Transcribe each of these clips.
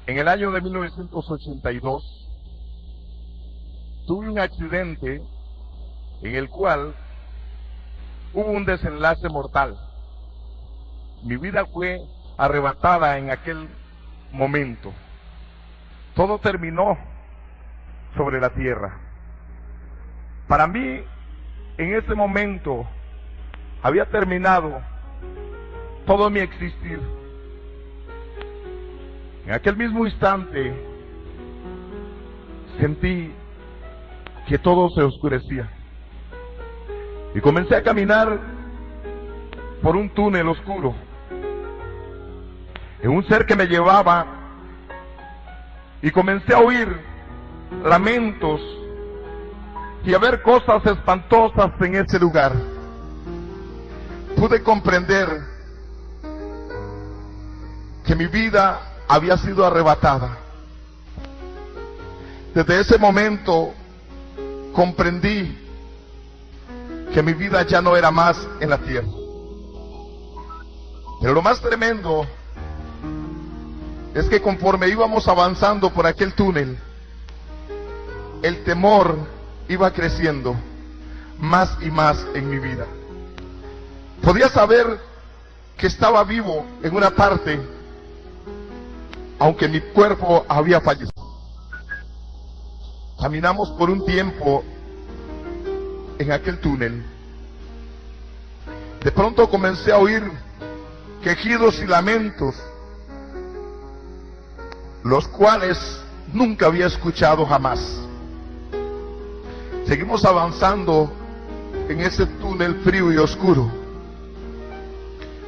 En el año de 1982 tuve un accidente en el cual hubo un desenlace mortal. Mi vida fue arrebatada en aquel momento. Todo terminó sobre la tierra. Para mí, en ese momento, había terminado todo mi existir. En aquel mismo instante, sentí que todo se oscurecía. Y comencé a caminar por un túnel oscuro. En un ser que me llevaba, y comencé a oír lamentos y a ver cosas espantosas en ese lugar. Pude comprender que mi vida había sido arrebatada. Desde ese momento comprendí que mi vida ya no era más en la tierra. Pero lo más tremendo es que conforme íbamos avanzando por aquel túnel, el temor iba creciendo más y más en mi vida. Podía saber que estaba vivo en una parte, aunque mi cuerpo había fallecido. Caminamos por un tiempo en aquel túnel. De pronto comencé a oír quejidos y lamentos, los cuales nunca había escuchado jamás. Seguimos avanzando en ese túnel frío y oscuro.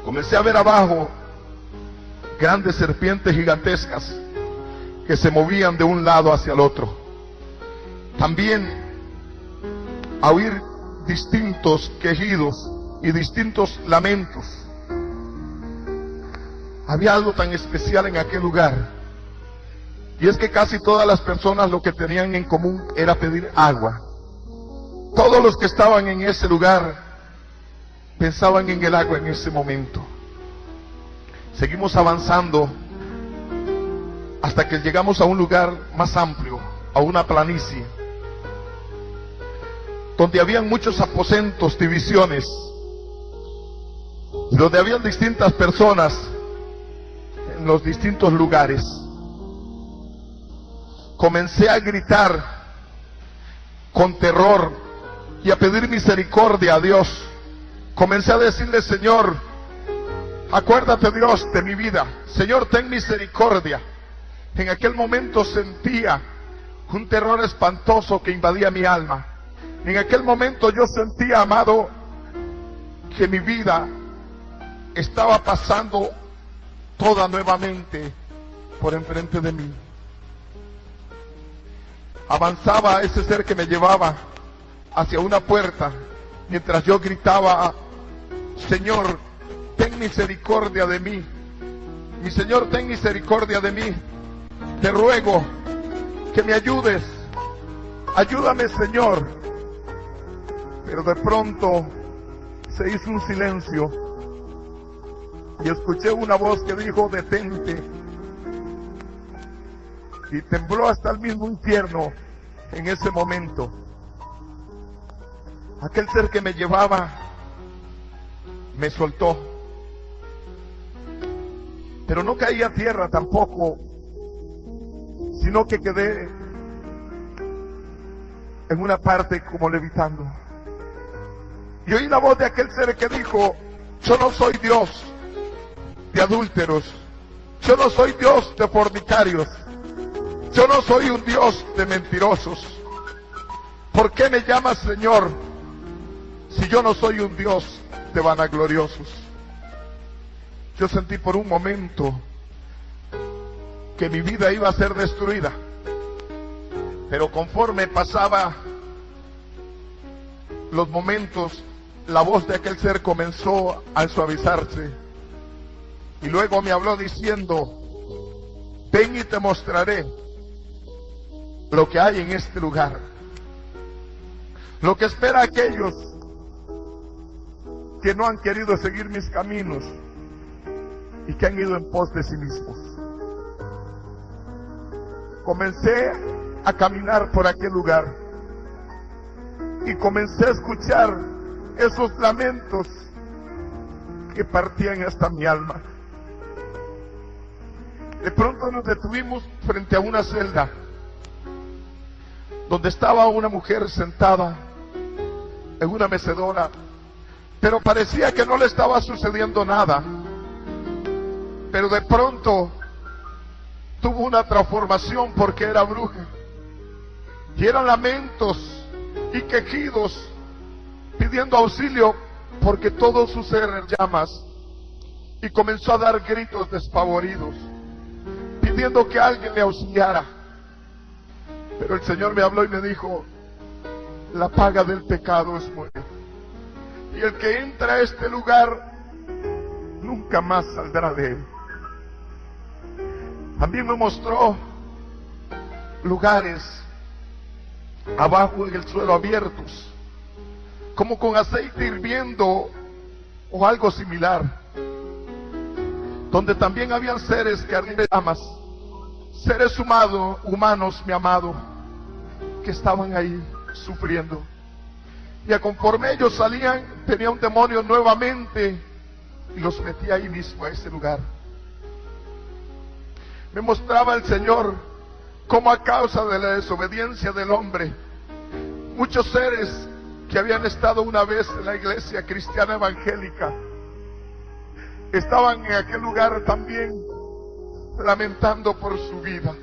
Comencé a ver abajo grandes serpientes gigantescas que se movían de un lado hacia el otro. También a oír distintos quejidos y distintos lamentos. Había algo tan especial en aquel lugar, y es que casi todas las personas lo que tenían en común era pedir agua. Todos los que estaban en ese lugar pensaban en el agua en ese momento. Seguimos avanzando hasta que llegamos a un lugar más amplio, a una planicie, donde habían muchos aposentos, divisiones, y donde habían distintas personas en los distintos lugares. Comencé a gritar con terror y a pedir misericordia a Dios. Comencé a decirle: Señor, acuérdate, Dios, de mi vida. Señor, ten misericordia. En aquel momento sentía un terror espantoso que invadía mi alma. En aquel momento yo sentía, amado, que mi vida estaba pasando toda nuevamente por enfrente de mí. Avanzaba ese ser que me llevaba hacia una puerta, mientras yo gritaba: Señor, ten misericordia de mí. Mi Señor, ten misericordia de mí. Te ruego que me ayudes. Ayúdame, Señor. Pero de pronto se hizo un silencio y escuché una voz que dijo: detente. Y tembló hasta el mismo infierno en ese momento. Aquel ser que me llevaba me soltó, pero no caí a tierra tampoco, sino que quedé en una parte como levitando. Y oí la voz de aquel ser que dijo: yo no soy Dios de adúlteros, yo no soy Dios de fornicarios, yo no soy un Dios de mentirosos. ¿Por qué me llamas Señor si yo no soy un Dios de vanagloriosos? Yo sentí por un momento que mi vida iba a ser destruida, pero conforme pasaba los momentos, la voz de aquel ser comenzó a suavizarse, y luego me habló diciendo: ven y te mostraré lo que hay en este lugar, lo que espera a aquellos que no han querido seguir mis caminos y que han ido en pos de sí mismos. comencé a caminar por aquel lugar y comencé a escuchar esos lamentos que partían hasta mi alma. De pronto nos detuvimos frente a una celda donde estaba una mujer sentada en una mecedora, pero parecía que no le estaba sucediendo nada. Pero de pronto tuvo una transformación porque era bruja, y eran lamentos y quejidos pidiendo auxilio porque todo su ser en llamas, y comenzó a dar gritos despavoridos pidiendo que alguien le auxiliara. Pero el Señor me habló y me dijo: la paga del pecado es muerte, y el que entra a este lugar nunca más saldrá de él. También me mostró lugares abajo en el suelo abiertos, como con aceite hirviendo o algo similar, donde también habían seres que ardían en llamas, seres humanos, mi amado, que estaban ahí sufriendo. Y conforme ellos salían, tenía un demonio nuevamente y los metía ahí mismo, a ese lugar. Me mostraba el Señor cómo, a causa de la desobediencia del hombre, muchos seres que habían estado una vez en la iglesia cristiana evangélica estaban en aquel lugar también lamentando por su vida,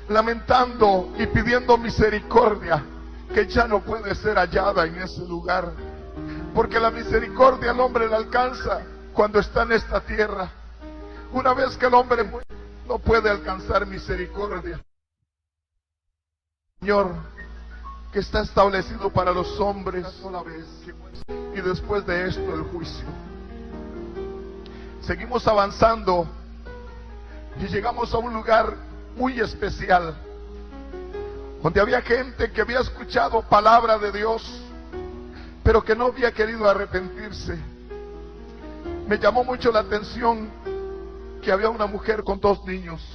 lamentando y pidiendo misericordia, que ya no puede ser hallada en ese lugar, porque la misericordia al hombre le alcanza cuando está en esta tierra. Una vez que el hombre muere, no puede alcanzar misericordia. Señor, que está establecido para los hombres sola vez, y después de esto el juicio. Seguimos avanzando y llegamos a un lugar muy especial, donde había gente que había escuchado palabra de Dios, pero que no había querido arrepentirse. Me llamó mucho la atención que había una mujer con 2 niños,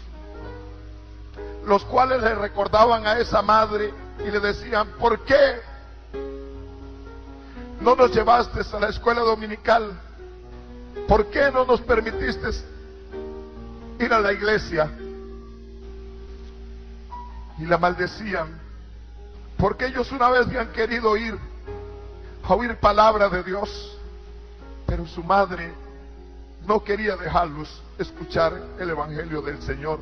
los cuales le recordaban a esa madre y le decían: ¿por qué no nos llevaste a la escuela dominical? ¿Por qué no nos permitiste ir a la iglesia? Y la maldecían, porque ellos una vez habían querido ir a oír palabra de Dios, pero su madre no quería dejarlos escuchar el evangelio del Señor.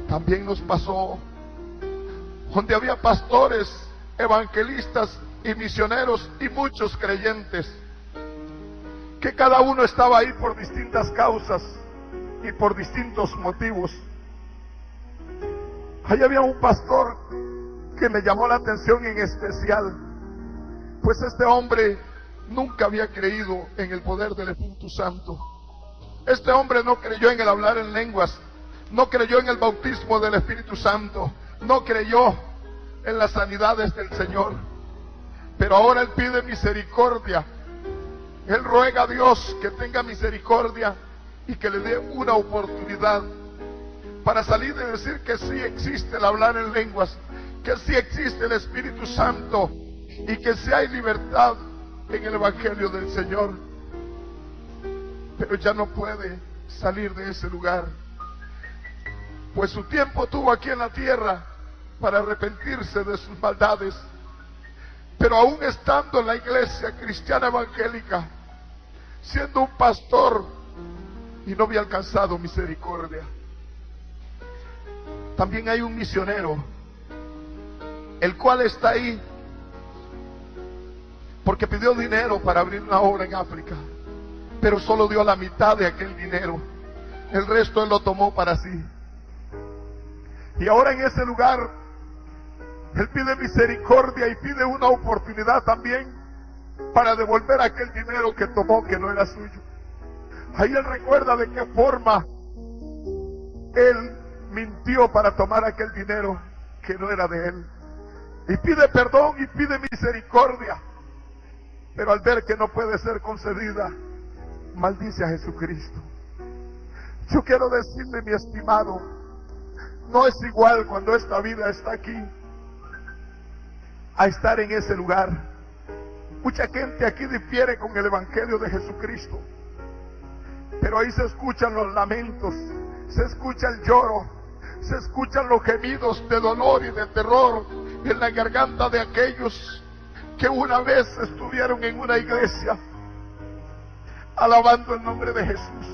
También nos pasó donde había pastores, evangelistas y misioneros y muchos creyentes, que cada uno estaba ahí por distintas causas y por distintos motivos. Ahí había un pastor que me llamó la atención en especial, pues este hombre nunca había creído en el poder del Espíritu Santo. Este hombre no creyó en el hablar en lenguas, no creyó en el bautismo del Espíritu Santo, no creyó en las sanidades del Señor. Pero ahora él pide misericordia. Él ruega a Dios que tenga misericordia y que le dé una oportunidad para salir y decir que sí existe el hablar en lenguas, que sí existe el Espíritu Santo y que sí hay libertad en el Evangelio del Señor. Pero ya no puede salir de ese lugar, pues su tiempo tuvo aquí en la tierra para arrepentirse de sus maldades. Pero aún estando en la iglesia cristiana evangélica, siendo un pastor, y no había alcanzado misericordia. También hay un misionero, el cual está ahí porque pidió dinero para abrir una obra en África, pero solo dio la mitad de aquel dinero. El resto él lo tomó para sí. Y ahora en ese lugar él pide misericordia y pide una oportunidad también para devolver aquel dinero que tomó, que no era suyo. Ahí él recuerda de qué forma él mintió para tomar aquel dinero que no era de él, y pide perdón y pide misericordia, pero al ver que no puede ser concedida, maldice a Jesucristo. Yo quiero decirle, mi estimado, no es igual cuando esta vida está aquí a estar en ese lugar. Mucha gente aquí difiere con el Evangelio de Jesucristo, pero ahí se escuchan los lamentos, se escucha el lloro, se escuchan los gemidos de dolor y de terror en la garganta de aquellos que una vez estuvieron en una iglesia alabando el nombre de Jesús.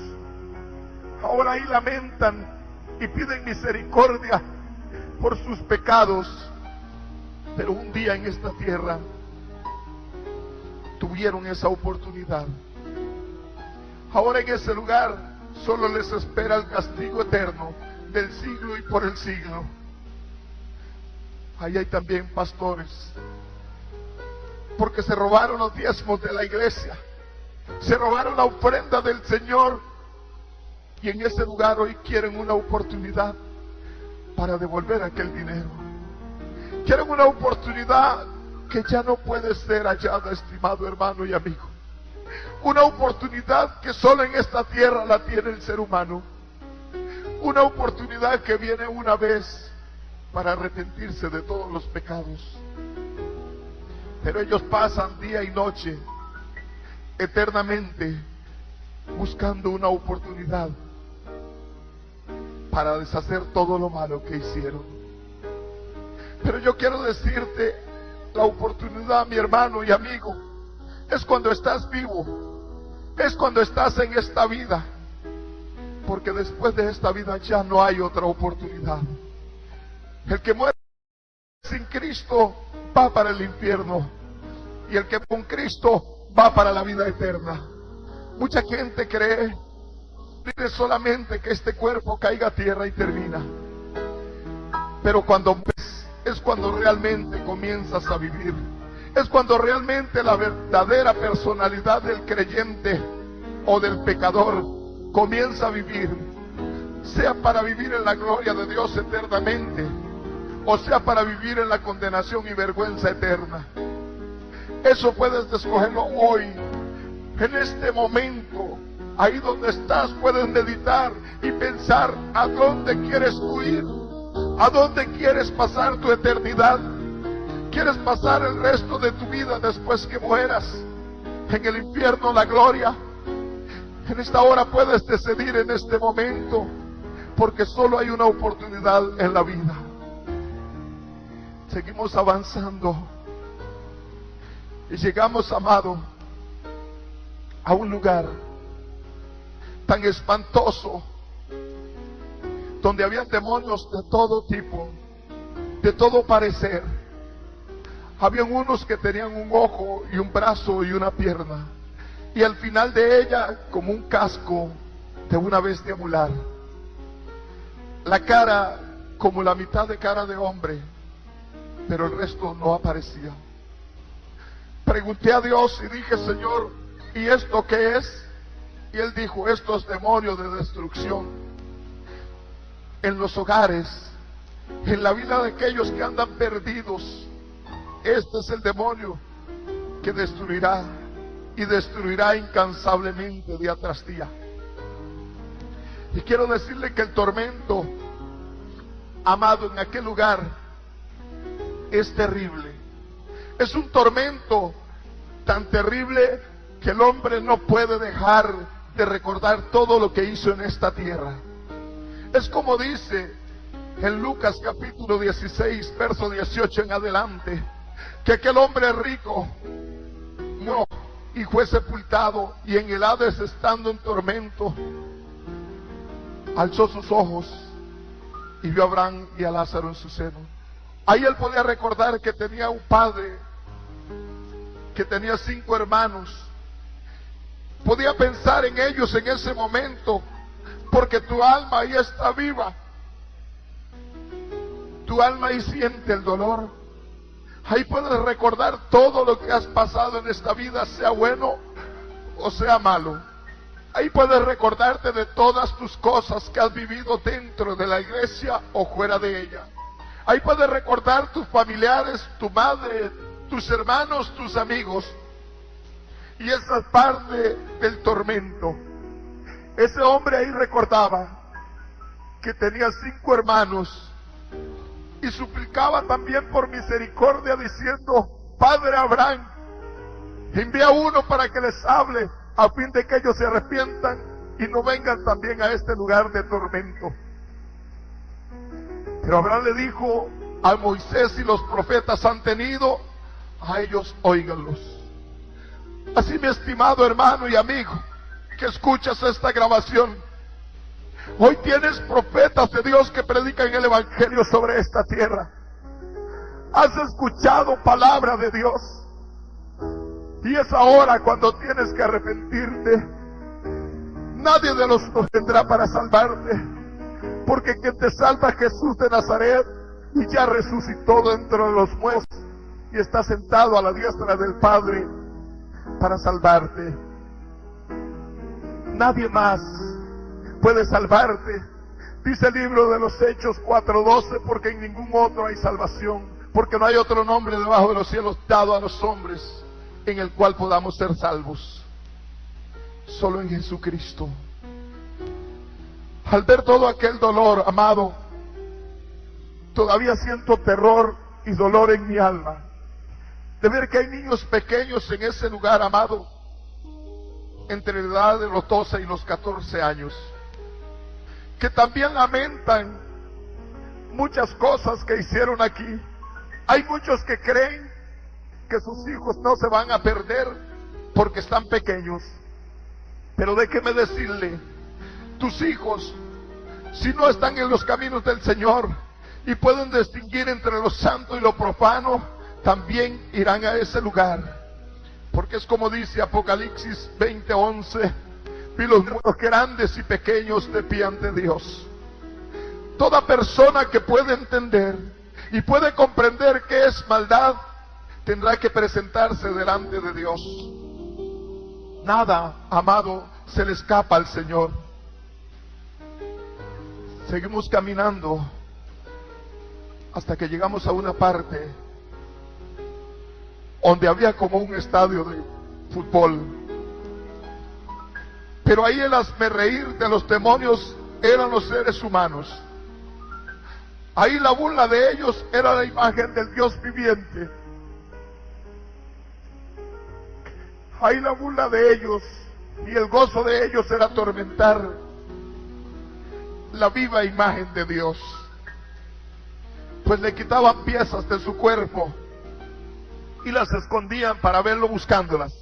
Ahora ahí lamentan y piden misericordia por sus pecados, pero un día en esta tierra tuvieron esa oportunidad. Ahora en ese lugar solo les espera el castigo eterno del siglo y por el siglo. Ahí hay también pastores, porque se robaron los diezmos de la iglesia, se robaron la ofrenda del Señor, y en ese lugar hoy quieren una oportunidad para devolver aquel dinero. Quieren una oportunidad que ya no puede ser hallada, estimado hermano y amigo. Una oportunidad que solo en esta tierra la tiene el ser humano. Una oportunidad que viene una vez para arrepentirse de todos los pecados. Pero ellos pasan día y noche eternamente buscando una oportunidad para deshacer todo lo malo que hicieron. Pero yo quiero decirte, la oportunidad, mi hermano y amigo, es cuando estás vivo, es cuando estás en esta vida, porque después de esta vida ya no hay otra oportunidad. El que muere sin Cristo va para el infierno, y el que con Cristo va para la vida eterna. Mucha gente cree solamente que este cuerpo caiga a tierra y termina, pero cuando es cuando realmente comienzas a vivir, es cuando realmente la verdadera personalidad del creyente o del pecador comienza a vivir, sea para vivir en la gloria de Dios eternamente, o sea para vivir en la condenación y vergüenza eterna. Eso puedes escogerlo hoy, en este momento. Ahí donde estás puedes meditar y pensar a dónde quieres huir, a dónde quieres pasar tu eternidad. ¿Quieres pasar el resto de tu vida después que mueras en el infierno, la gloria? En esta hora puedes decidir, en este momento, porque solo hay una oportunidad en la vida. Seguimos avanzando y llegamos, amado, a un lugar tan espantoso, donde había demonios de todo tipo, de todo parecer. Habían unos que tenían un ojo y un brazo y una pierna, y al final de ella como un casco de una bestia mular, la cara como la mitad de cara de hombre, pero el resto no aparecía. Pregunté a Dios y dije: Señor, ¿y esto qué es? Y Él dijo: estos demonios de destrucción en los hogares, en la vida de aquellos que andan perdidos. Este es el demonio que destruirá, y destruirá incansablemente día tras día. Y quiero decirle que el tormento, amado, en aquel lugar es terrible. Es un tormento tan terrible que el hombre no puede dejar de recordar todo lo que hizo en esta tierra. Es como dice en Lucas capítulo 16, verso 18 en adelante, que aquel hombre rico murió y fue sepultado, y en el Hades, estando en tormento, alzó sus ojos y vio a Abraham y a Lázaro en su seno. Ahí él podía recordar que tenía un padre, que tenía 5 hermanos. Podía pensar en ellos en ese momento, porque tu alma ahí está viva. Tu alma ahí siente el dolor. Ahí puedes recordar todo lo que has pasado en esta vida, sea bueno o sea malo. Ahí puedes recordarte de todas tus cosas que has vivido dentro de la iglesia o fuera de ella. Ahí puedes recordar tus familiares, tu madre, tus hermanos, tus amigos. Y esa es parte del tormento. Ese hombre ahí recordaba que tenía 5 hermanos y suplicaba también por misericordia diciendo: Padre Abraham, envía uno para que les hable, a fin de que ellos se arrepientan y no vengan también a este lugar de tormento. Pero Abraham le dijo: a Moisés y los profetas han tenido, a ellos óiganlos. Así, mi estimado hermano y amigo que escuchas esta grabación, hoy tienes profetas de Dios que predican el evangelio sobre esta tierra. Has escuchado palabra de Dios, y es ahora cuando tienes que arrepentirte. Nadie de los dos vendrá para salvarte, porque quien te salva es Jesús de Nazaret, y ya resucitó dentro de los muertos y está sentado a la diestra del Padre para salvarte. Nadie más puede salvarte. Dice el libro de los Hechos 4:12, porque en ningún otro hay salvación, porque no hay otro nombre debajo de los cielos dado a los hombres en el cual podamos ser salvos. Solo en Jesucristo. Al ver todo aquel dolor, amado, todavía siento terror y dolor en mi alma de ver que hay niños pequeños en ese lugar, amado, entre la edad de los 12 y los 14 años, que también lamentan muchas cosas que hicieron aquí. Hay muchos que creen que sus hijos no se van a perder porque están pequeños, pero déjeme decirle, tus hijos, si no están en los caminos del Señor y pueden distinguir entre lo santo y lo profano, también irán a ese lugar. Porque es como dice Apocalipsis 20:11, vi los muros grandes y pequeños de pie ante Dios. Toda persona que puede entender y puede comprender qué es maldad, tendrá que presentarse delante de Dios. Nada, amado, se le escapa al Señor. Seguimos caminando hasta que llegamos a una parte donde había como un estadio de fútbol. Pero ahí el hazmerreír de los demonios eran los seres humanos. Ahí la burla de ellos era la imagen del Dios viviente. Ahí la burla de ellos y el gozo de ellos era atormentar la viva imagen de Dios. Pues le quitaban piezas de su cuerpo y las escondían para verlo buscándolas.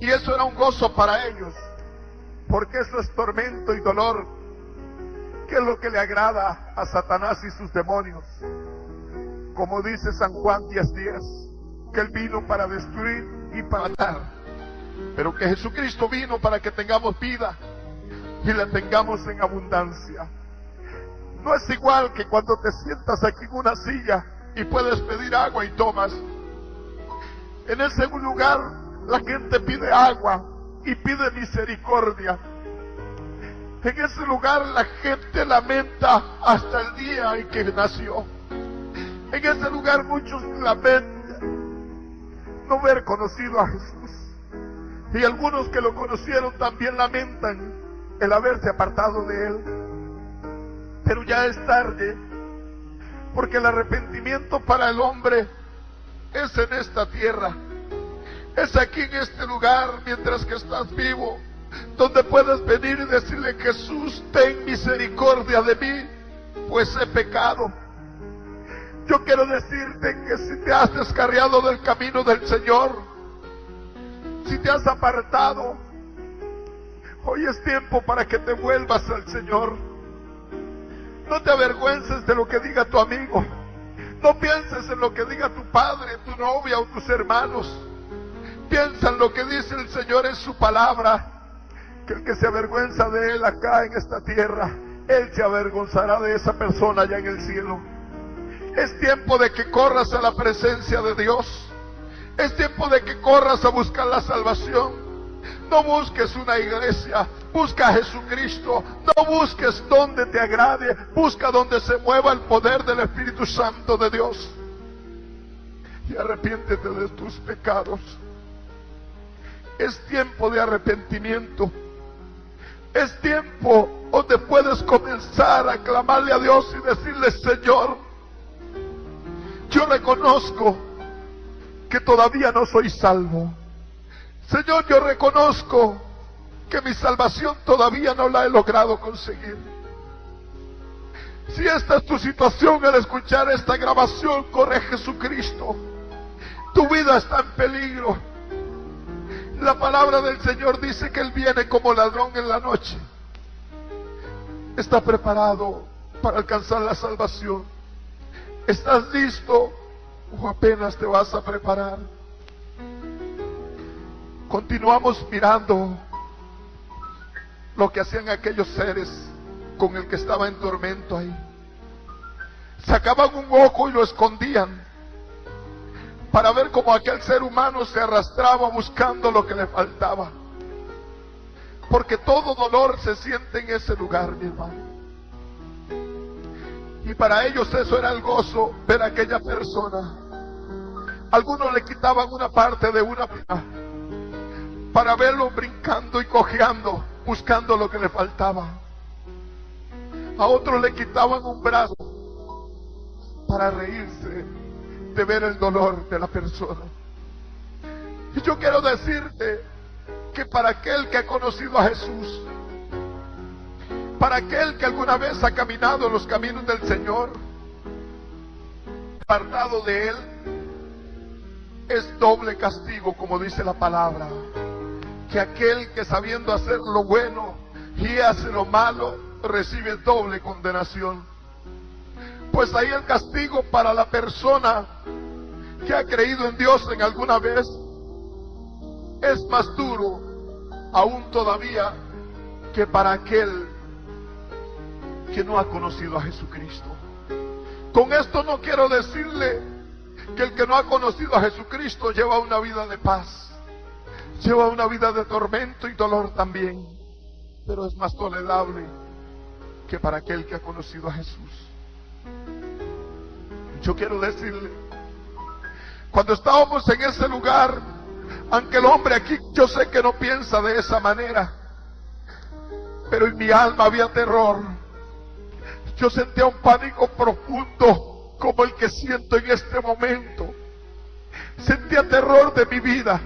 Y eso era un gozo para ellos, porque eso es tormento y dolor, que es lo que le agrada a Satanás y sus demonios. Como dice San Juan 10:10, que Él vino para destruir y para matar, pero que Jesucristo vino para que tengamos vida y la tengamos en abundancia. No es igual que cuando te sientas aquí en una silla y puedes pedir agua y tomas. En ese lugar la gente pide agua y pide misericordia. En ese lugar la gente lamenta hasta el día en que nació. En ese lugar muchos lamentan no haber conocido a Jesús. Y algunos que lo conocieron también lamentan el haberse apartado de Él. Pero ya es tarde, porque el arrepentimiento para el hombre es en esta tierra, es aquí en este lugar, mientras que estás vivo, donde puedes venir y decirle: Jesús, ten misericordia de mí, pues he pecado. Yo quiero decirte que si te has descarriado del camino del Señor, si te has apartado, hoy es tiempo para que te vuelvas al Señor. No te avergüences de lo que diga tu amigo. No pienses en lo que diga tu padre, tu novia o tus hermanos. Piensa en lo que dice el Señor en su palabra, que el que se avergüenza de Él acá en esta tierra, Él se avergonzará de esa persona allá en el cielo. Es tiempo de que corras a la presencia de Dios. Es tiempo de que corras a buscar la salvación. No busques una iglesia, busca a Jesucristo. No busques donde te agrade, busca donde se mueva el poder del Espíritu Santo de Dios. Y arrepiéntete de tus pecados. Es tiempo de arrepentimiento. Es tiempo donde puedes comenzar a clamarle a Dios y decirle: Señor, yo reconozco que todavía no soy salvo. Señor, yo reconozco que mi salvación todavía no la he logrado conseguir. Si esta es tu situación al escuchar esta grabación, corre a Jesucristo. Tu vida está en peligro. La palabra del Señor dice que Él viene como ladrón en la noche. ¿Estás preparado para alcanzar la salvación? ¿Estás listo o apenas te vas a preparar? Continuamos mirando lo que hacían aquellos seres con el que estaba en tormento ahí. Sacaban un ojo y lo escondían para ver cómo aquel ser humano se arrastraba buscando lo que le faltaba. Porque todo dolor se siente en ese lugar, mi hermano. Y para ellos eso era el gozo, ver a aquella persona. Algunos le quitaban una parte de una pierna para verlo brincando y cojeando, buscando lo que le faltaba. A otros le quitaban un brazo para reírse de ver el dolor de la persona. Y yo quiero decirte que para aquel que ha conocido a Jesús, para aquel que alguna vez ha caminado en los caminos del Señor, apartado de Él, es doble castigo, como dice la palabra, que aquel que sabiendo hacer lo bueno y hace lo malo, recibe doble condenación. Pues ahí el castigo para la persona que ha creído en Dios en alguna vez es más duro aún todavía que para aquel que no ha conocido a Jesucristo. Con esto no quiero decirle que el que no ha conocido a Jesucristo lleva una vida de paz, lleva una vida de tormento y dolor también, pero es más tolerable que para aquel que ha conocido a Jesús. Yo quiero decirle, cuando estábamos en ese lugar, aunque el hombre aquí yo sé que no piensa de esa manera, pero en mi alma había terror. Yo sentía un pánico profundo como el que siento en este momento. Sentía terror de mi vida,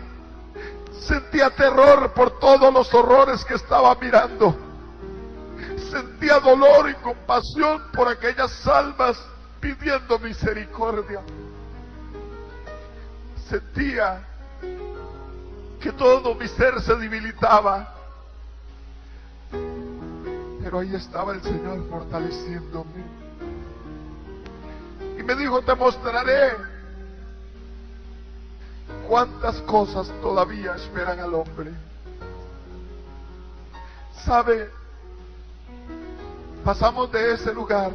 sentía terror por todos los horrores que estaba mirando, sentía dolor y compasión por aquellas almas pidiendo misericordia. Sentía que todo mi ser se debilitaba, pero ahí estaba el Señor fortaleciéndome. Y me dijo: te mostraré cuántas cosas todavía esperan al hombre. ¿Sabe? Pasamos de ese lugar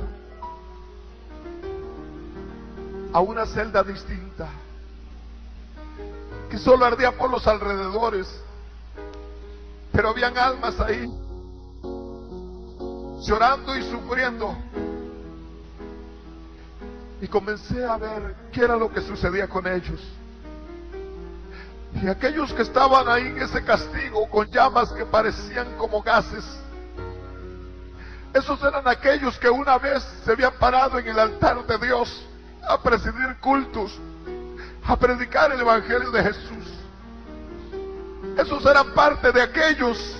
a una celda distinta, que solo ardía por los alrededores, pero habían almas ahí llorando y sufriendo. Y comencé a ver qué era lo que sucedía con ellos. Y aquellos que estaban ahí en ese castigo con llamas que parecían como gases, esos eran aquellos que una vez se habían parado en el altar de Dios a presidir cultos, a predicar el evangelio de Jesús. Esos eran parte de aquellos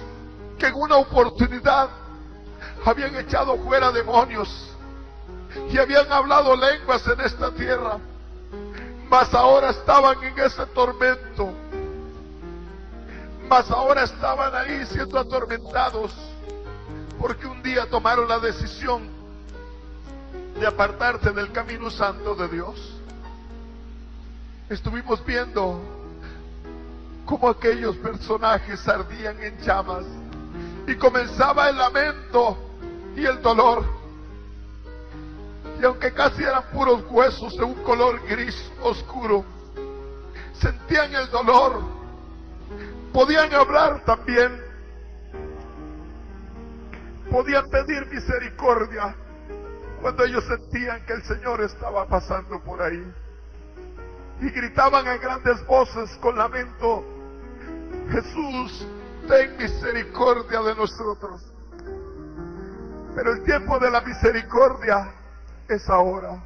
que en una oportunidad habían echado fuera demonios y habían hablado lenguas en esta tierra, mas ahora estaban en ese tormento, mas ahora estaban ahí siendo atormentados porque un día tomaron la decisión de apartarse del camino santo de Dios. Estuvimos viendo cómo aquellos personajes ardían en llamas y comenzaba el lamento y el dolor. Y aunque casi eran puros huesos de un color gris oscuro, sentían el dolor, podían hablar también, podían pedir misericordia cuando ellos sentían que el Señor estaba pasando por ahí. Y gritaban a grandes voces con lamento: Jesús, ten misericordia de nosotros. Pero el tiempo de la misericordia es ahora.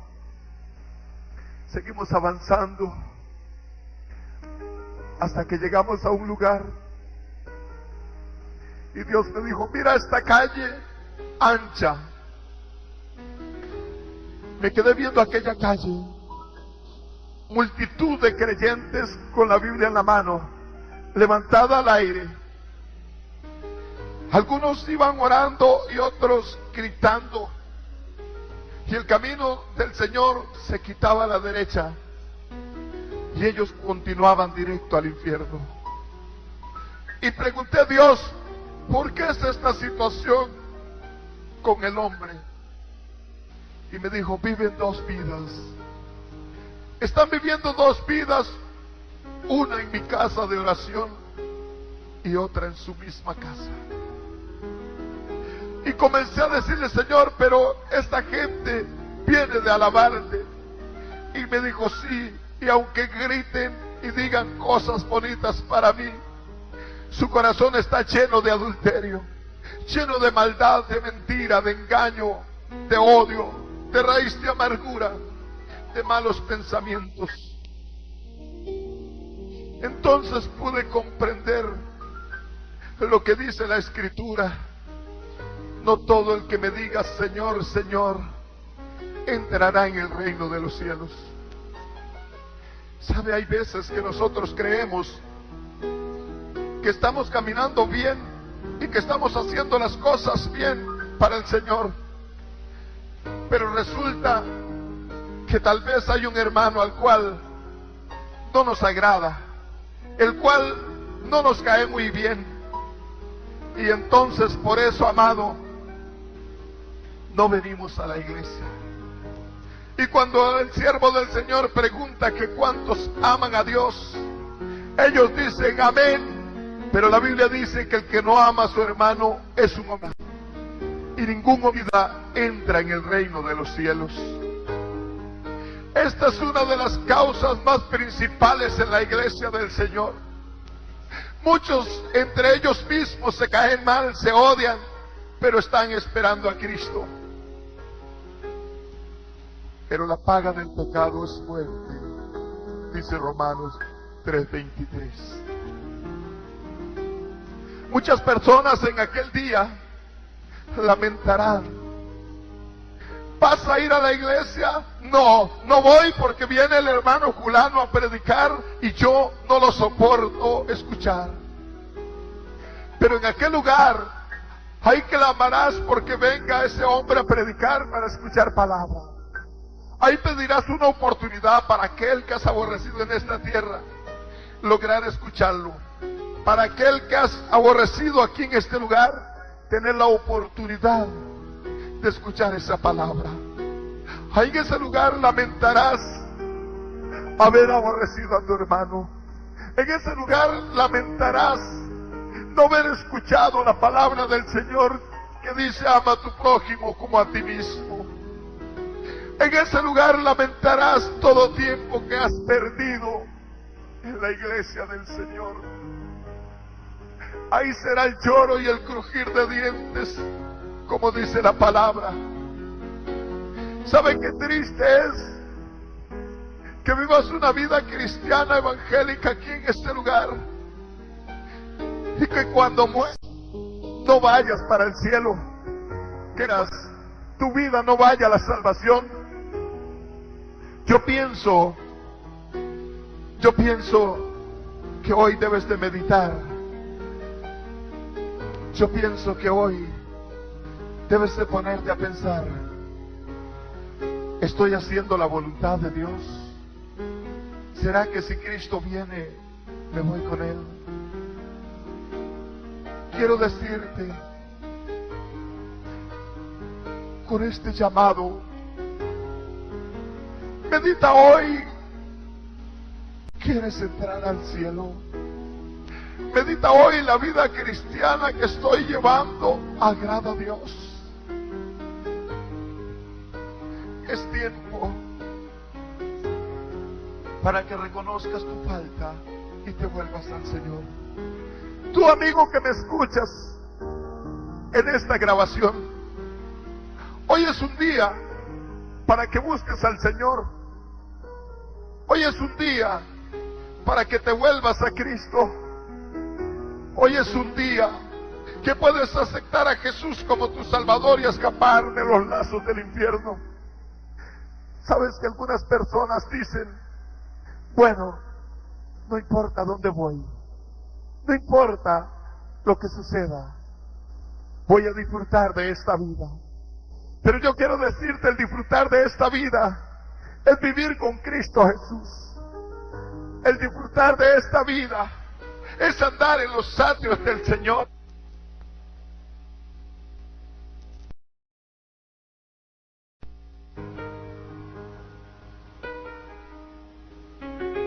Seguimos avanzando hasta que llegamos a un lugar y Dios me dijo: mira esta calle ancha. Me quedé viendo aquella calle, multitud de creyentes con la Biblia en la mano, levantada al aire. Algunos iban orando y otros gritando, y el camino del Señor se quitaba a la derecha y ellos continuaban directo al infierno. Y pregunté a Dios: ¿por qué es esta situación con el hombre? Y me dijo: viven dos vidas. Están viviendo dos vidas, una en mi casa de oración y otra en su misma casa. Y comencé a decirle: Señor, pero esta gente viene de alabarte. Y me dijo: sí, y aunque griten y digan cosas bonitas para mí, su corazón está lleno de adulterio, lleno de maldad, de mentira, de engaño, de odio, de raíz de amargura, de malos pensamientos. Entonces pude comprender lo que dice la Escritura: no todo el que me diga Señor, Señor, entrará en el reino de los cielos. ¿Sabe? Hay veces que nosotros creemos que estamos caminando bien y que estamos haciendo las cosas bien para el Señor, pero resulta que tal vez hay un hermano al cual no nos agrada, el cual no nos cae muy bien, y entonces por eso, amado, no venimos a la iglesia. Y cuando el siervo del Señor pregunta que cuántos aman a Dios, ellos dicen amén, pero la Biblia dice que el que no ama a su hermano es un hombre, y ningún hombre entra en el reino de los cielos. Esta es una de las causas más principales en la iglesia del Señor. Muchos entre ellos mismos se caen mal, se odian, pero están esperando a Cristo. Pero la paga del pecado es muerte, dice Romanos 3:23. Muchas personas en aquel día lamentarán: ¿vas a ir a la iglesia? No, no voy porque viene el hermano fulano a predicar y yo no lo soporto escuchar. Pero en aquel lugar ahí clamarás porque venga ese hombre a predicar para escuchar palabra. Ahí pedirás una oportunidad para aquel que has aborrecido en esta tierra, lograr escucharlo. Para aquel que has aborrecido aquí en este lugar, tener la oportunidad de escuchar esa palabra. Ahí en ese lugar lamentarás haber aborrecido a tu hermano. En ese lugar lamentarás no haber escuchado la palabra del Señor que dice: ama a tu prójimo como a ti mismo. En ese lugar lamentarás todo tiempo que has perdido en la iglesia del Señor. Ahí será el lloro y el crujir de dientes, como dice la palabra. ¿Saben qué triste es? Que vivas una vida cristiana, evangélica aquí en este lugar, y que cuando mueras no vayas para el cielo, que tu vida no vaya a la salvación. Yo pienso que hoy debes de meditar. Yo pienso que hoy debes de ponerte a pensar: ¿estoy haciendo la voluntad de Dios? ¿Será que si Cristo viene, me voy con Él? Quiero decirte, con este llamado, medita hoy: ¿quieres entrar al cielo? Medita hoy: la vida cristiana que estoy llevando agrada a Dios. Es tiempo para que reconozcas tu falta y te vuelvas al Señor. Tú, amigo que me escuchas en esta grabación, hoy es un día para que busques al Señor. Hoy es un día para que te vuelvas a Cristo. Hoy es un día que puedes aceptar a Jesús como tu Salvador y escapar de los lazos del infierno. Sabes que algunas personas dicen, bueno, no importa dónde voy, no importa lo que suceda, voy a disfrutar de esta vida. Pero yo quiero decirte, el disfrutar de esta vida es vivir con Cristo Jesús. El disfrutar de esta vida es andar en los atrios del Señor.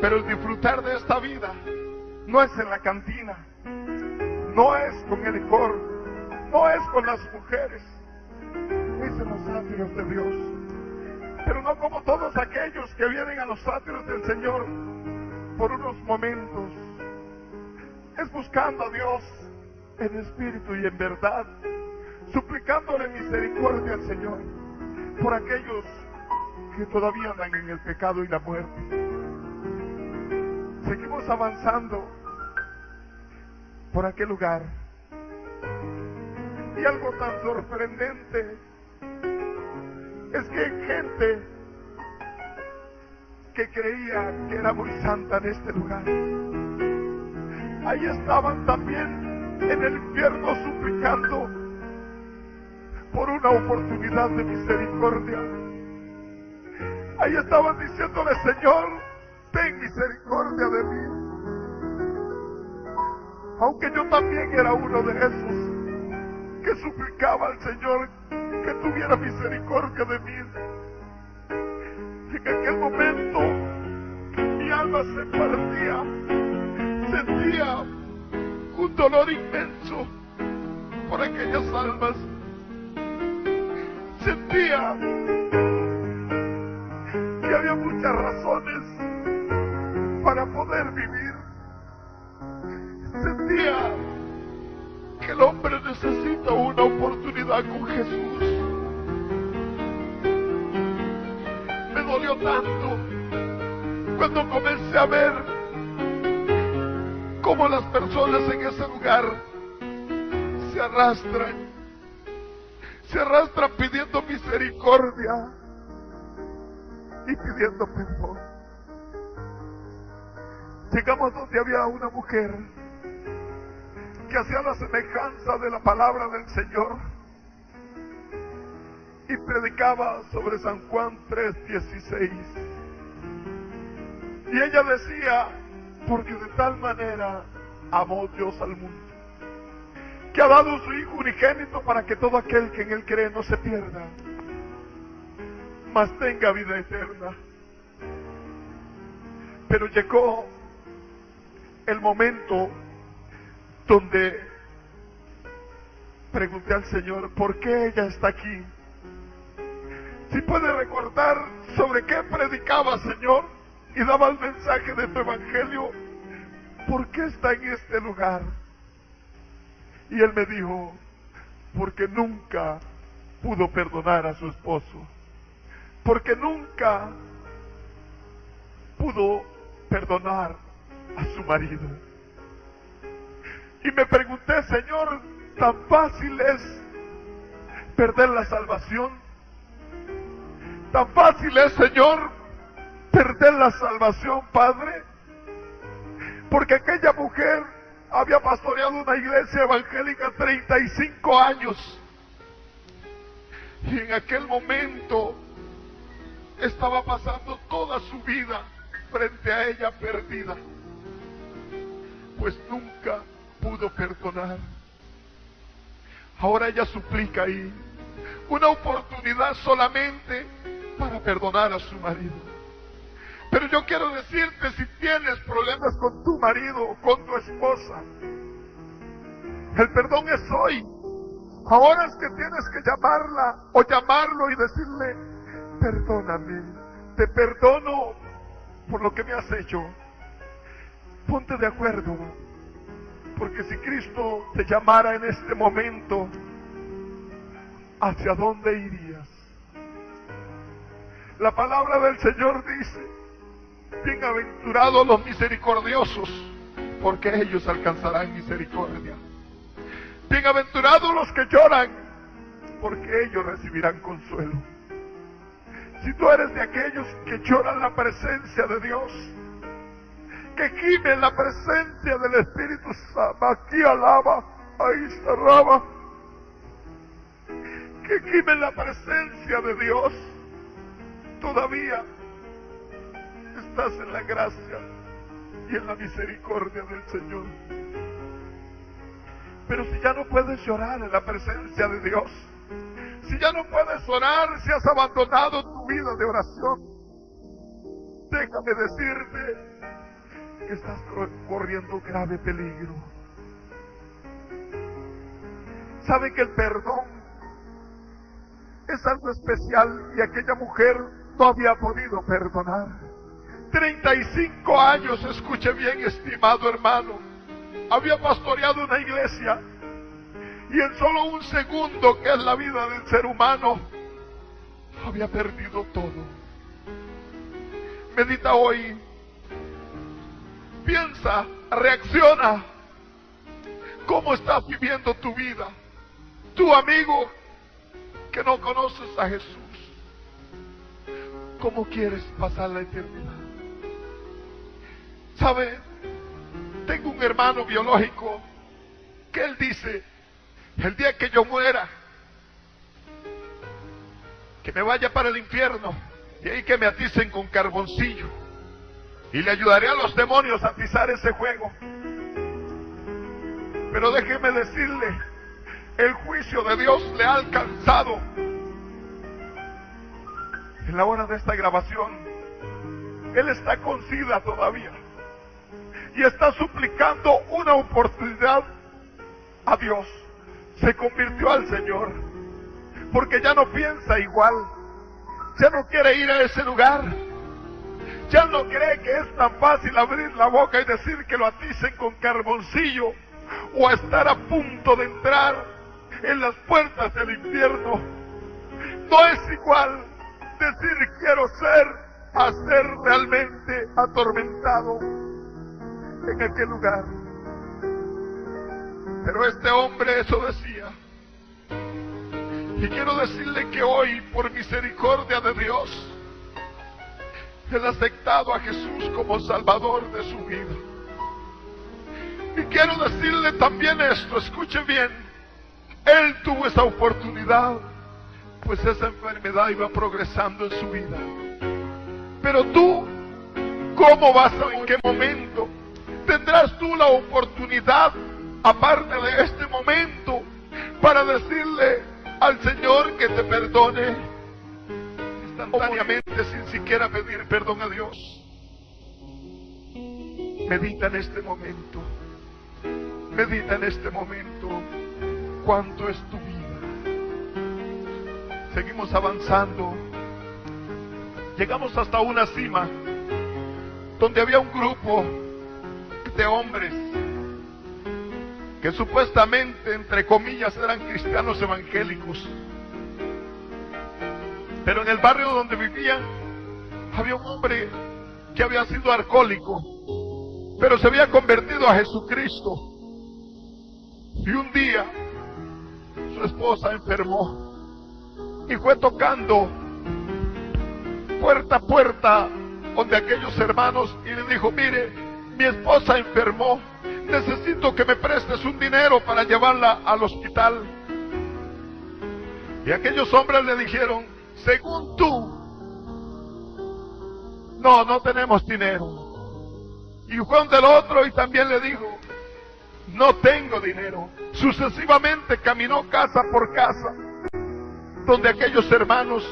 Pero el disfrutar de esta vida no es en la cantina, no es con el licor, no es con las mujeres, es en los atrios de Dios. Pero no como todos aquellos que vienen a los atrios del Señor por unos momentos. Es buscando a Dios en espíritu y en verdad, suplicándole misericordia al Señor por aquellos que todavía andan en el pecado y la muerte. Seguimos avanzando por aquel lugar. Y algo tan sorprendente es que hay gente que creía que era muy santa en este lugar. Ahí estaban también en el infierno suplicando por una oportunidad de misericordia. Ahí estaban diciéndole, Señor, ten misericordia de mí. Aunque yo también era uno de esos que suplicaba al Señor que tuviera misericordia de mí. Y en aquel momento mi alma se partía, sentía un dolor inmenso por aquellas almas. Sentía que había muchas razones para poder vivir. Sentía que el hombre necesita una oportunidad con Jesús. Me dolió tanto cuando comencé a ver cómo las personas en ese lugar se arrastran pidiendo misericordia y pidiendo perdón. Llegamos donde había una mujer que hacía la semejanza de la palabra del Señor y predicaba sobre San Juan 3:16. Y ella decía, porque de tal manera amó Dios al mundo, que ha dado su Hijo unigénito para que todo aquel que en Él cree no se pierda, mas tenga vida eterna. Pero llegó el momento donde pregunté al Señor, ¿por qué ella está aquí? Si puede recordar sobre qué predicaba, Señor, y daba el mensaje de tu evangelio, ¿por qué está en este lugar? Y él me dijo, porque nunca pudo perdonar a su esposo, porque nunca pudo perdonar a su marido. Y me pregunté, Señor, ¿tan fácil es perder la salvación? ¿Tan fácil es, Señor, perder la salvación, Padre? Porque aquella mujer había pastoreado una iglesia evangélica 35 años. Y en aquel momento estaba pasando toda su vida frente a ella perdida, pues nunca pudo perdonar. Ahora ella suplica ahí una oportunidad solamente para perdonar a su marido. Pero yo quiero decirte, si tienes problemas con tu marido o con tu esposa, el perdón es hoy. Ahora es que tienes que llamarla o llamarlo y decirle, perdóname, te perdono por lo que me has hecho. Ponte de acuerdo Porque si Cristo te llamara en este momento, ¿hacia dónde irías? La palabra del Señor dice: bienaventurados los misericordiosos, porque ellos alcanzarán misericordia. Bienaventurados los que lloran, porque ellos recibirán consuelo. Si tú eres de aquellos que lloran la presencia de Dios, que gimen la presencia del Espíritu Santo, aquí alaba, ahí cerraba, que gimen la presencia de Dios, todavía estás en la gracia y en la misericordia del Señor. Pero si ya no puedes llorar en la presencia de Dios, si ya no puedes orar, si has abandonado tu vida de oración, déjame decirte que estás corriendo grave peligro. ¿Sabe que el perdón es algo especial y aquella mujer no había podido perdonar? 35 años, escuche bien, estimado hermano, había pastoreado una iglesia y en solo un segundo, que es la vida del ser humano, había perdido todo. Medita hoy, piensa, reacciona. ¿Cómo estás viviendo tu vida? Tu amigo que no conoces a Jesús, ¿cómo quieres pasar la eternidad? ¿Sabe? Tengo un hermano biológico que él dice: el día que yo muera, que me vaya para el infierno y ahí que me aticen con carboncillo, y le ayudaré a los demonios a atizar ese fuego. Pero déjeme decirle, el juicio de Dios le ha alcanzado. En la hora de esta grabación, él está con SIDA todavía y está suplicando una oportunidad a Dios. Se convirtió al Señor porque ya no piensa igual, ya no quiere ir a ese lugar, ya no cree que es tan fácil abrir la boca y decir que lo aticen con carboncillo o estar a punto de entrar en las puertas del infierno. No es igual decir quiero ser a ser realmente atormentado en aquel lugar. Pero este hombre eso decía. Y quiero decirle que hoy, por misericordia de Dios, él ha aceptado a Jesús como Salvador de su vida. Y quiero decirle también esto, escuche bien, él tuvo esa oportunidad, pues esa enfermedad iba progresando en su vida. Pero tú, ¿cómo vas a, en qué momento tendrás tú la oportunidad, aparte de este momento, para decirle al Señor que te perdone instantáneamente sin siquiera pedir perdón a Dios? Medita en este momento. Medita en este momento cuánto es tu vida. Seguimos avanzando. Llegamos hasta una cima donde había un grupo de hombres que supuestamente, entre comillas, eran cristianos evangélicos. Pero en el barrio donde vivían había un hombre que había sido alcohólico, pero se había convertido a Jesucristo. Y un día su esposa enfermó y fue tocando puerta a puerta donde aquellos hermanos y le dijo: mire, mi esposa enfermó, necesito que me prestes un dinero para llevarla al hospital. Y aquellos hombres le dijeron: según tú, no tenemos dinero. Y fue donde el otro y también le dijo: no tengo dinero. Sucesivamente caminó casa por casa, donde aquellos hermanos,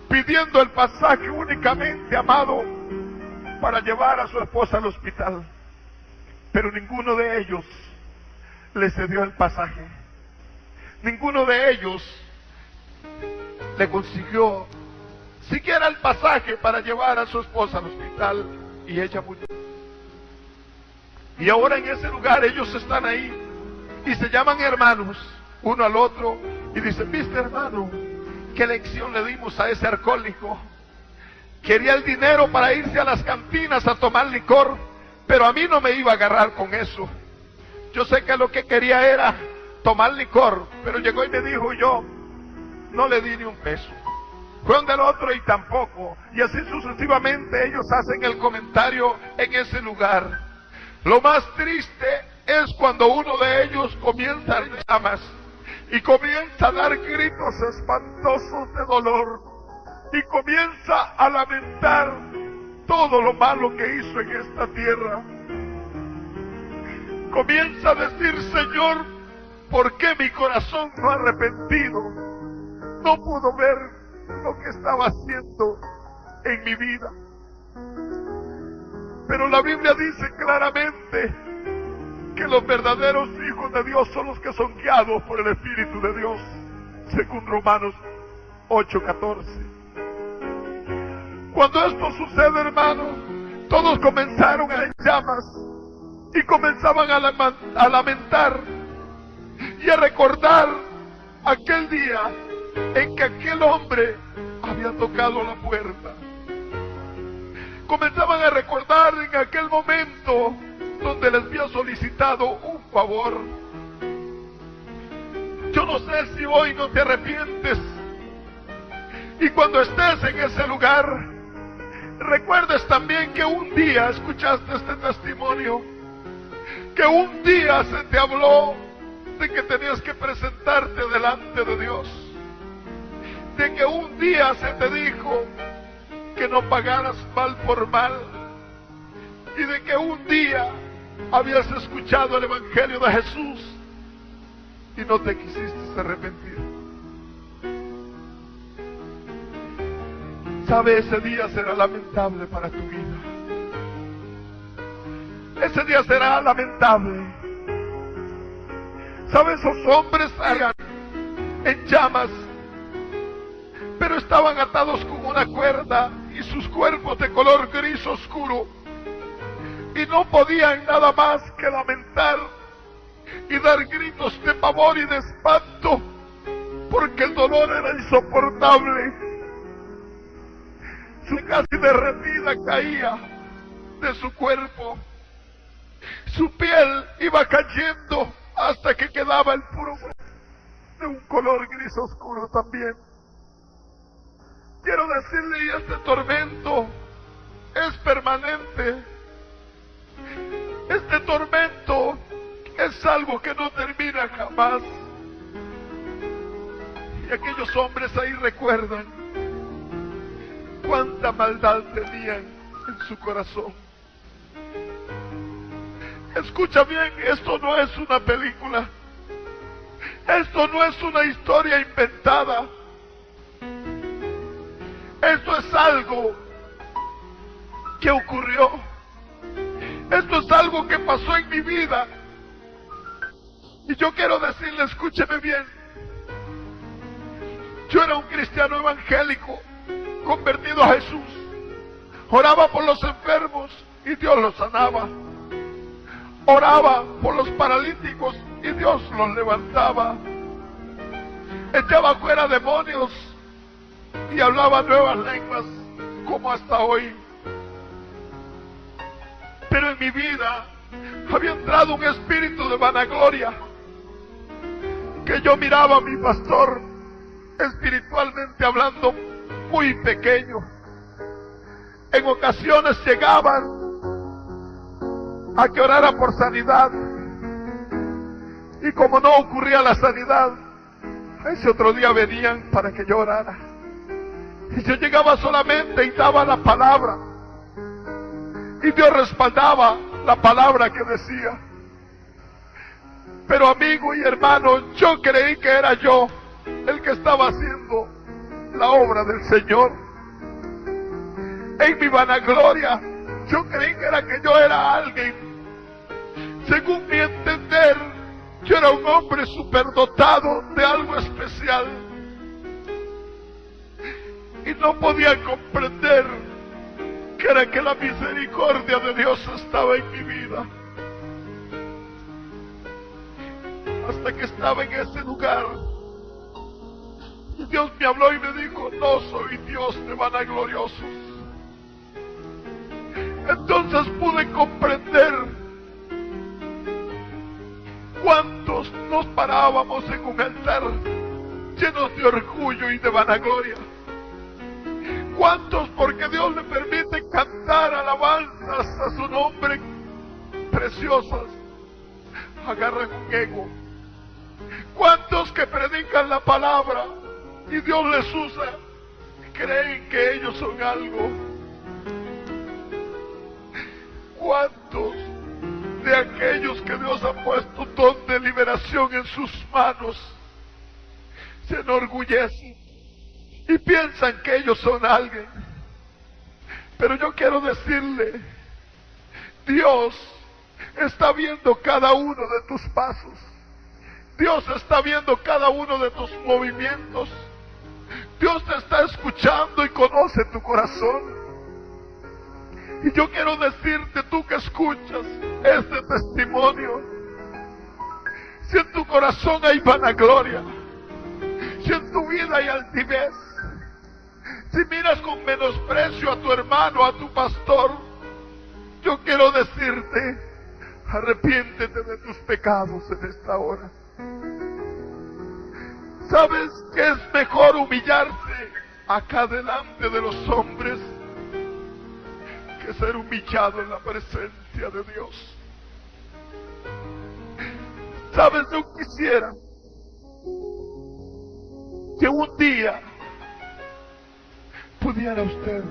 pidiendo el pasaje únicamente, amado, para llevar a su esposa al hospital. Pero ninguno de ellos le cedió el pasaje. Ninguno de ellos le consiguió siquiera el pasaje para llevar a su esposa al hospital, y ella murió. Y ahora en ese lugar ellos están ahí y se llaman hermanos uno al otro y dicen: viste, hermano, qué lección le dimos a ese alcohólico. Quería el dinero para irse a las cantinas a tomar licor, pero a mí no me iba a agarrar con eso. Yo sé que lo que quería era tomar licor, pero llegó y me dijo, yo no le di ni un peso. Fue donde el otro y tampoco. Y así sucesivamente ellos hacen el comentario en ese lugar. Lo más triste es cuando uno de ellos comienza a dar llamas y comienza a dar gritos espantosos de dolor y comienza a lamentar todo lo malo que hizo en esta tierra. Comienza a decir: Señor, ¿por qué mi corazón no arrepentido? No pudo ver lo que estaba haciendo en mi vida. Pero la Biblia dice claramente que los verdaderos hijos de Dios son los que son guiados por el Espíritu de Dios, según Romanos 8:14. Cuando esto sucede, hermano, todos comenzaron a llamas y comenzaban a lamentar y a recordar aquel día en que aquel hombre había tocado la puerta. Comenzaban a recordar en aquel momento donde les había solicitado un favor. Yo no sé si hoy no te arrepientes y cuando estés en ese lugar recuerdes también que un día escuchaste este testimonio, que un día se te habló de que tenías que presentarte delante de Dios, de que un día se te dijo que no pagaras mal por mal, y de que un día habías escuchado el Evangelio de Jesús y no te quisiste arrepentir. ¿Sabe? Ese día será lamentable para tu vida. Ese día será lamentable. ¿Sabe? Esos hombres salgan en llamas, pero estaban atados con una cuerda y sus cuerpos de color gris oscuro, y no podían nada más que lamentar y dar gritos de pavor y de espanto, porque el dolor era insoportable. Su casi derretida caía de su cuerpo, su piel iba cayendo hasta que quedaba el puro de un color gris oscuro también. Quiero decirle, y este tormento es permanente. Este tormento es algo que no termina jamás. Y aquellos hombres ahí recuerdan cuánta maldad tenían en su corazón. Escucha bien, esto no es una película. Esto no es una historia inventada. Esto es algo que ocurrió. Esto es algo que pasó en mi vida. Y yo quiero decirle, escúcheme bien. Yo era un cristiano evangélico, convertido a Jesús. Oraba por los enfermos y Dios los sanaba. Oraba por los paralíticos y Dios los levantaba. Echaba fuera demonios y hablaba nuevas lenguas como hasta hoy. Pero en mi vida había entrado un espíritu de vanagloria, que yo miraba a mi pastor, espiritualmente hablando, muy pequeño. En ocasiones llegaban a que orara por sanidad, y como no ocurría la sanidad, ese otro día venían para que yo orara. Y yo llegaba solamente y daba la palabra, y Dios respaldaba la palabra que decía. Pero amigo y hermano, yo creí que era yo el que estaba haciendo la obra del Señor. En mi vanagloria, yo creí que yo era alguien. Según mi entender, yo era un hombre superdotado de algo especial. Y no podía comprender que era que la misericordia de Dios estaba en mi vida. hasta que estaba en ese lugar. Y Dios me habló y me dijo: no soy Dios de vanagloriosos. Entonces pude comprender cuántos nos parábamos en un altar llenos de orgullo y de vanagloria. Cuántos, porque Dios le permite cantar alabanzas a su nombre preciosas, agarran un ego. Cuántos que predican la palabra y Dios les usa, creen que ellos son algo. ¿Cuántos de aquellos que Dios ha puesto un don de liberación en sus manos se enorgullecen y piensan que ellos son alguien? Pero yo quiero decirle, Dios está viendo cada uno de tus pasos. Dios está viendo cada uno de tus movimientos. Dios te está escuchando y conoce tu corazón. Y yo quiero decirte, tú que escuchas este testimonio, si en tu corazón hay vanagloria, si en tu vida hay altivez, si miras con menosprecio a tu hermano, a tu pastor, yo quiero decirte, arrepiéntete de tus pecados en esta hora. ¿Sabes que es mejor humillarse acá delante de los hombres que ser humillado en la presencia de Dios? ¿Sabes? Yo quisiera que un día pudiera usted,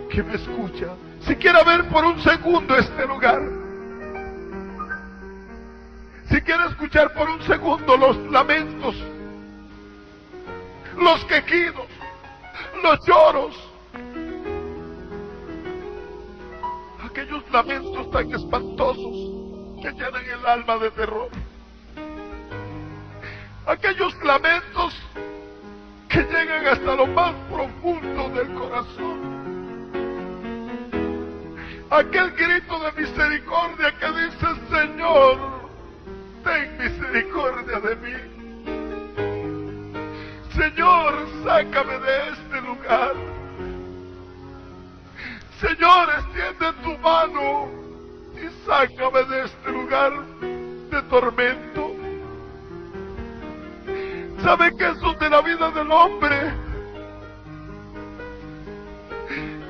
que me escucha, siquiera ver por un segundo este lugar, si quiere escuchar por un segundo los lamentos, los quejidos, los lloros, aquellos lamentos tan espantosos que llenan el alma de terror, aquellos lamentos que llegan hasta lo más profundo del corazón, aquel grito de misericordia que dice: Señor, ten misericordia de mí. Señor, sácame de este lugar. Señor, extiende tu mano y sácame de este lugar de tormento. ¿Sabe que eso de la vida del hombre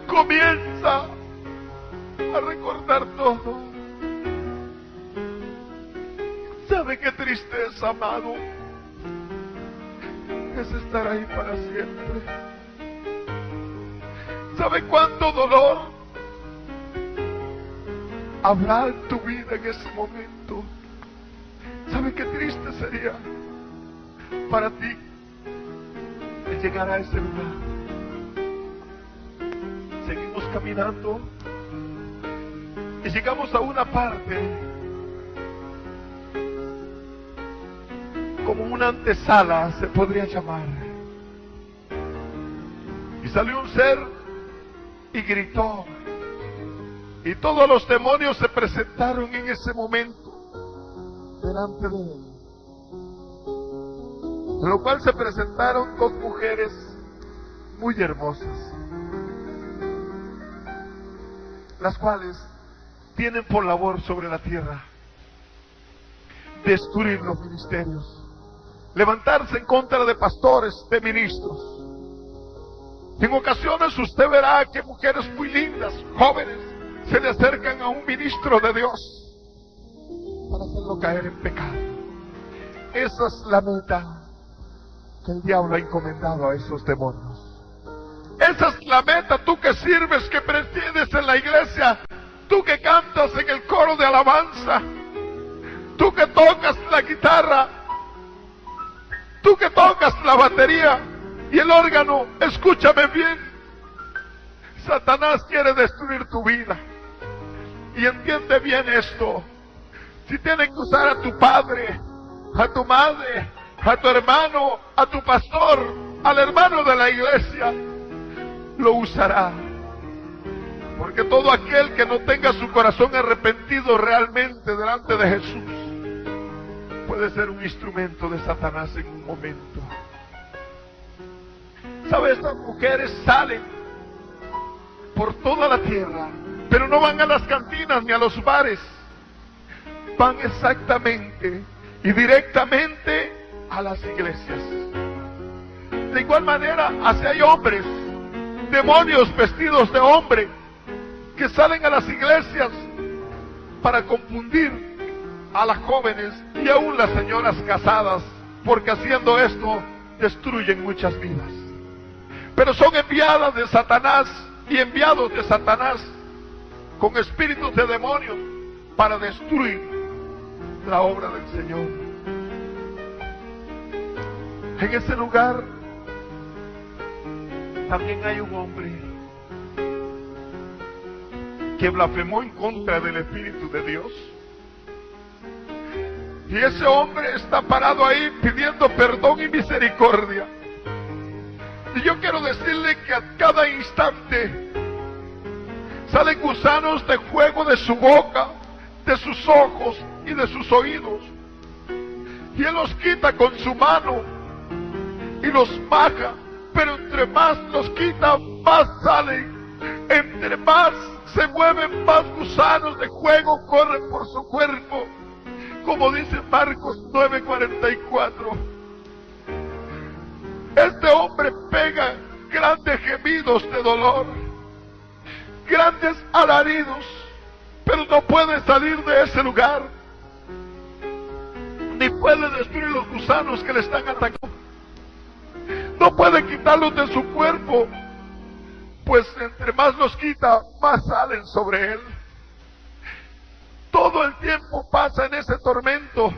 comienza a recordar todo? ¿Sabe qué tristeza, amado, es estar ahí para siempre? ¿Sabe cuánto dolor habrá en tu vida en ese momento? ¿Sabe qué triste sería para ti el llegar a ese lugar? Seguimos caminando y llegamos a una parte como una antesala, se podría llamar, y salió un ser y gritó, y todos los demonios se presentaron en ese momento delante de él, en lo cual se presentaron dos mujeres muy hermosas, las cuales tienen por labor sobre la tierra destruir los ministerios, levantarse en contra de pastores, de ministros. En ocasiones usted verá que mujeres muy lindas, jóvenes, se le acercan a un ministro de Dios para hacerlo caer en pecado. Esa es la meta que el diablo ha encomendado a esos demonios. Esa es la meta, tú que sirves, que presides en la iglesia, tú que cantas en el coro de alabanza, tú que tocas la guitarra, tú que tocas la batería y el órgano. Escúchame bien, Satanás quiere destruir tu vida, y entiende bien esto. Si tiene que usar a tu padre, a tu madre, a tu hermano, a tu pastor, al hermano de la iglesia, lo usará, porque todo aquel que no tenga su corazón arrepentido realmente delante de Jesús puede ser un instrumento de Satanás en un momento. ¿Sabe? Estas mujeres salen por toda la tierra, pero no van a las cantinas ni a los bares. Van exactamente y directamente a las iglesias. De igual manera, así hay hombres, demonios vestidos de hombre, que salen a las iglesias para confundir a las jóvenes y aún las señoras casadas, porque haciendo esto destruyen muchas vidas. Pero son enviadas de Satanás y enviados de Satanás con espíritus de demonios para destruir la obra del Señor. En ese lugar también hay un hombre que blasfemó en contra del Espíritu de Dios. Y ese hombre está parado ahí pidiendo perdón y misericordia. Y yo quiero decirle que a cada instante salen gusanos de fuego de su boca, de sus ojos y de sus oídos. Y Él los quita con su mano y los baja. Pero entre más los quita, más salen. Entre más se mueven, más gusanos de fuego corren por su cuerpo. Como dice Marcos 9:44. Este hombre pega grandes gemidos de dolor, grandes alaridos, pero no puede salir de ese lugar, ni puede destruir los gusanos que le están atacando. No puede quitarlos de su cuerpo, pues entre más los quita, más salen sobre él. Todo el tiempo pasa en ese tormento,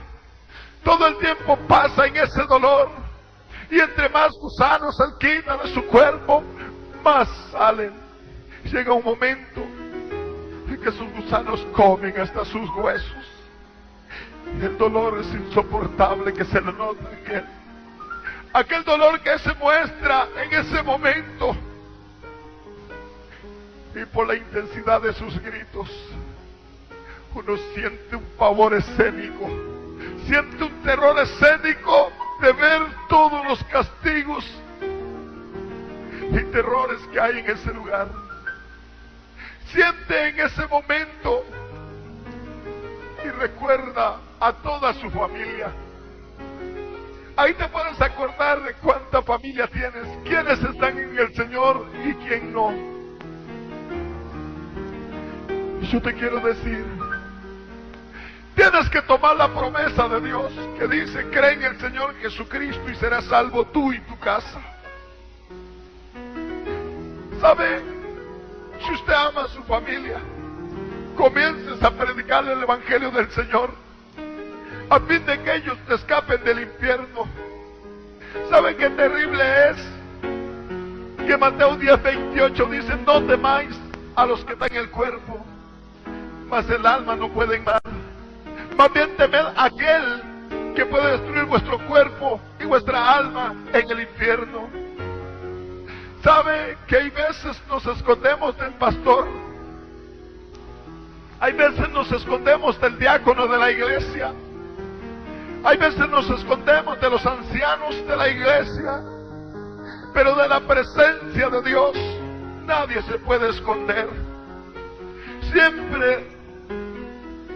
todo el tiempo pasa en ese dolor, y entre más gusanos él quita de su cuerpo, más salen. Llega un momento en que sus gusanos comen hasta sus huesos, y el dolor es insoportable que se le nota en él. Aquel dolor que se muestra en ese momento, y por la intensidad de sus gritos, uno siente un pavor escénico, siente un terror escénico de ver todos los castigos y terrores que hay en ese lugar. Siente en ese momento y recuerda a toda su familia. Ahí te puedes acordar de cuánta familia tienes, quiénes están en el Señor y quién no. Y yo te quiero decir, tienes que tomar la promesa de Dios que dice: cree en el Señor Jesucristo y serás salvo tú y tu casa. ¿Sabe? Si usted ama a su familia, comiences a predicar el Evangelio del Señor, a fin de que ellos te escapen del infierno. ¿Sabe qué terrible es? Que Mateo 10:28 dice: no temáis a los que están en el cuerpo, mas el alma no pueden dar. Más bien temed a aquel que puede destruir vuestro cuerpo y vuestra alma en el infierno. ¿Sabe que hay veces nos escondemos del pastor? Hay veces nos escondemos del diácono de la iglesia. Hay veces nos escondemos de los ancianos de la iglesia. Pero de la presencia de Dios nadie se puede esconder. Siempre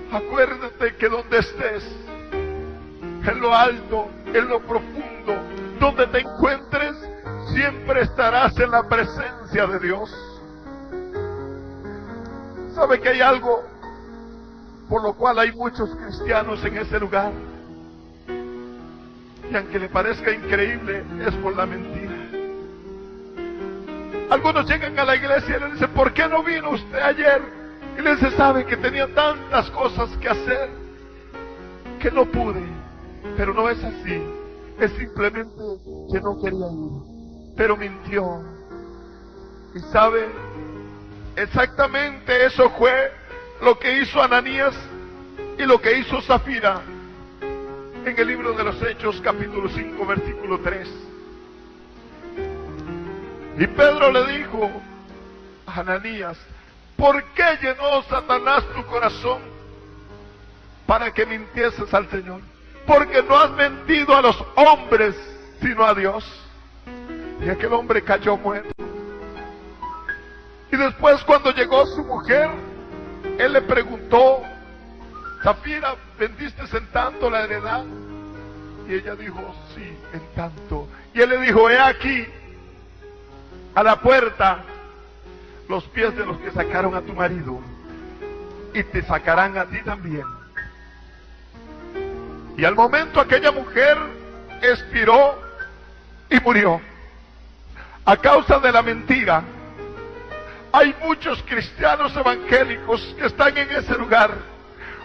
acuérdate que donde estés, en lo alto, en lo profundo, donde te encuentres, siempre estarás en la presencia de Dios. ¿Sabe que hay algo por lo cual hay muchos cristianos en ese lugar? Y aunque le parezca increíble, es por la mentira. Algunos llegan a la iglesia y le dicen: ¿por qué no vino usted ayer? Y les dice: sabe que tenía tantas cosas que hacer que no pude. Pero no es así, es simplemente que no quería ir, pero mintió. Y sabe, exactamente eso fue lo que hizo Ananías y lo que hizo Zafira en el libro de los Hechos, capítulo 5, versículo 3. Y Pedro le dijo a Ananías: ¿por qué llenó Satanás tu corazón para que mintieses al Señor? porque no has mentido a los hombres, sino a Dios. Y aquel hombre cayó muerto. Y después, cuando llegó su mujer, él le preguntó: Zafira, ¿vendiste en tanto la heredad? Y ella dijo: sí, en tanto. Y él le dijo: he aquí a la puerta los pies de los que sacaron a tu marido, y te sacarán a ti también. Y al momento aquella mujer expiró y murió a causa de la mentira. Hay muchos cristianos evangélicos que están en ese lugar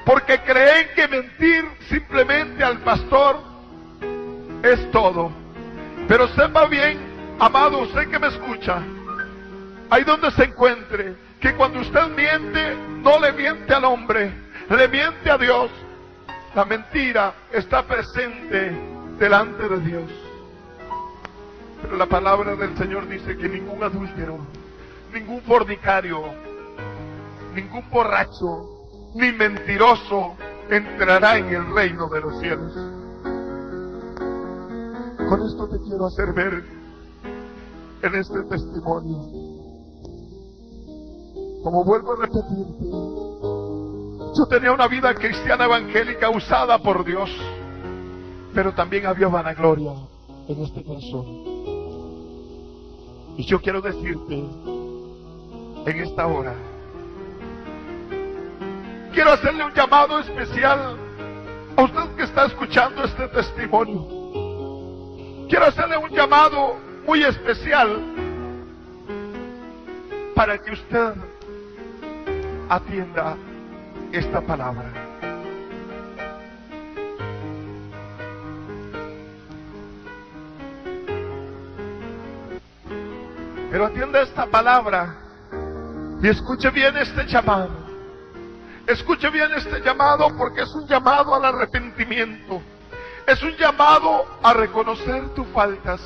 porque creen que mentir simplemente al pastor es todo. Pero sepa bien, amado, usted que me escucha, ahí donde se encuentre, que cuando usted miente, no le miente al hombre, le miente a Dios. La mentira está presente delante de Dios. Pero la palabra del Señor dice que ningún adúltero, ningún fornicario, ningún borracho, ni mentiroso entrará en el reino de los cielos. Con esto te quiero hacer ver en este testimonio, como vuelvo a repetirte, yo tenía una vida cristiana evangélica usada por Dios, pero también había vanagloria en este corazón. Y yo quiero decirte en esta hora, quiero hacerle un llamado especial a usted que está escuchando este testimonio. Quiero hacerle un llamado muy especial para que usted atienda esta palabra. Pero atienda esta palabra y escuche bien este llamado. Escuche bien este llamado, porque es un llamado al arrepentimiento. Es un llamado a reconocer tus faltas.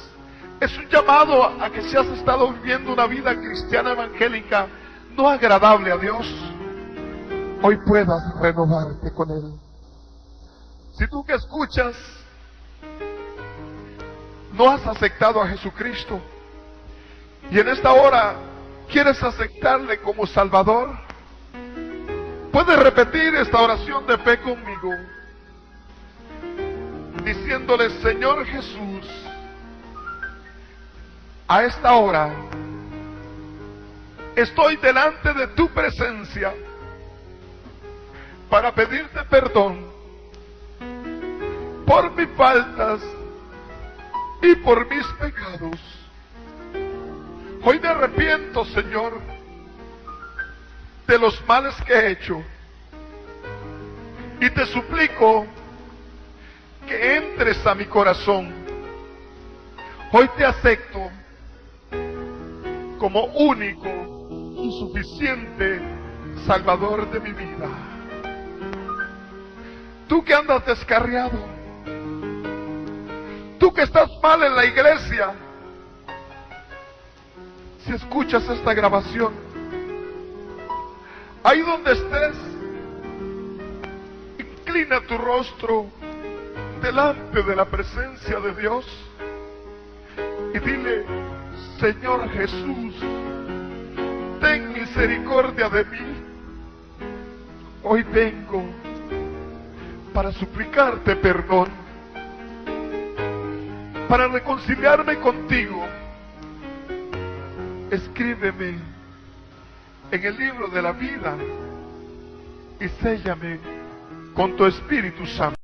Es un llamado a que si has estado viviendo una vida cristiana evangélica no agradable a Dios, hoy puedas renovarte con Él. Si tú que escuchas no has aceptado a Jesucristo y en esta hora quieres aceptarle como Salvador, puedes repetir esta oración de fe conmigo, diciéndole: Señor Jesús, a esta hora estoy delante de tu presencia para pedirte perdón por mis faltas y por mis pecados. Hoy me arrepiento, Señor, de los males que he hecho, y te suplico que entres a mi corazón. Hoy te acepto como único y suficiente Salvador de mi vida. Tú que andas descarriado, tú que estás mal en la iglesia, si escuchas esta grabación, ahí donde estés, inclina tu rostro delante de la presencia de Dios y dile: Señor Jesús, ten misericordia de mí. Hoy vengo para suplicarte perdón, para reconciliarme contigo. Escríbeme en el libro de la vida y séllame con tu Espíritu Santo.